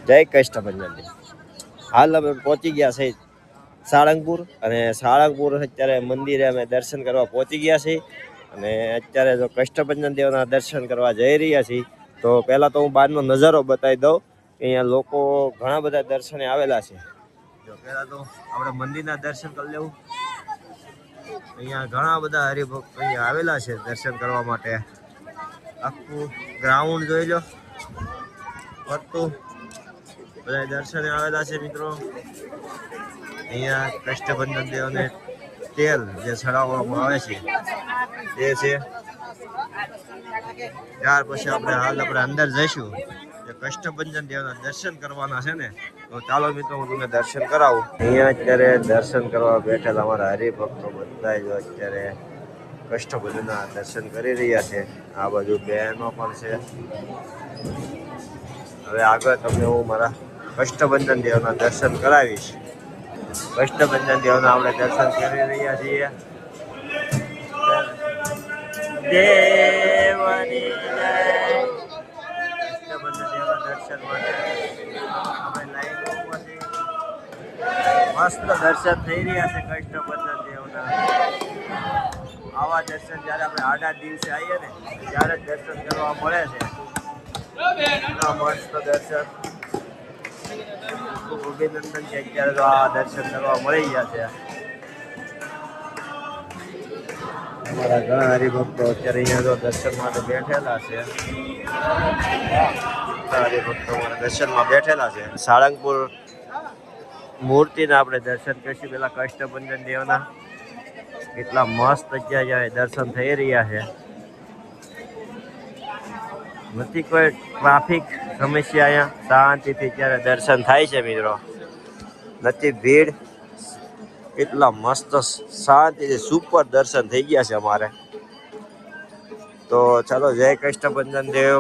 જય કષ્ટભંજન દેવ। હાલ અમે પહોંચી ગયા છે સાળંગપુર, અને સાળંગપુર અત્યારે મંદિરે અમે દર્શન કરવા પહોંચી ગયા છીએ, અને અત્યારે જો કષ્ટભંજન દેવના દર્શન કરવા જઈ રહ્યા છીએ। તો પહેલાં તો હું બહારનો નજારો બતાવી દઉં કે અહીંયા લોકો ઘણા બધા દર્શને આવેલા છે। જો પહેલાં તો આપણે મંદિરના દર્શન કરી લેવું। અહીંયા ઘણા બધા હરિભક્તો અહીંયા આવેલા છે દર્શન કરવા માટે। આખું ગ્રાઉન્ડ જોઈ લો, ફરતું બધા દર્શને આવેલા છે મિત્રો। અહીંયા કષ્ટભંજન દેવને તેલ જે ચડાવવામાં આવે છે તે છે। ત્યાર પછી આપણે અંદર જઈશું, જે કષ્ટભંજન દેવના દર્શન કરવાના છે ને, તો ચાલો મિત્રો હું તમને દર્શન કરાવું। અહીંયા અત્યારે દર્શન કરવા બેઠેલા અમારા હરિભક્તો બધા જો અત્યારે કષ્ટભંજનના દર્શન કરી રહ્યા છે। આ બાજુ બહેનો પણ છે। હવે આગળ તમને હું મારા કષ્ટભંજન દેવના દર્શન કરાવીશ। કષ્ટભંજન દેવના આપણે દર્શન કરી રહ્યા છીએ। દેવની જય। કષ્ટભંજન દેવના દર્શન માટે આપણે લાઈનમાં છીએ। મસ્ત દર્શન થઈ રહ્યા છે કષ્ટભંજન દેવના। આવા દર્શન જ્યારે આપણે 8 દિવસે આવીએ ને ત્યારે જ દર્શન કરવા મળે છે। મસ્ત દર્શન, ખૂબ અભિનંદન છે। અત્યારે તો આ દર્શન કરવા મળી ગયા છે। અમારા ઘણા હરિભક્તો અત્યારે અહીંયા તો દર્શન માટે બેઠેલા છે। હરિભક્તો અમારા દર્શનમાં બેઠેલા છે। સાળંગપુર મૂર્તિના આપણે દર્શન કરીશું પેલા કષ્ટભંજન દેવના। કેટલા મસ્ત અત્યારે દર્શન થઈ રહ્યા છે। નથી કોઈ ટ્રાફિક સમસ્યા, અહીંયા શાંતિથી અત્યારે દર્શન થાય છે મિત્રો। નથી ભીડ, એટલા મસ્ત શાંતિથી સુપર દર્શન થઈ ગયા છે અમારે। તો ચાલો જય કષ્ટભંજન દેવ।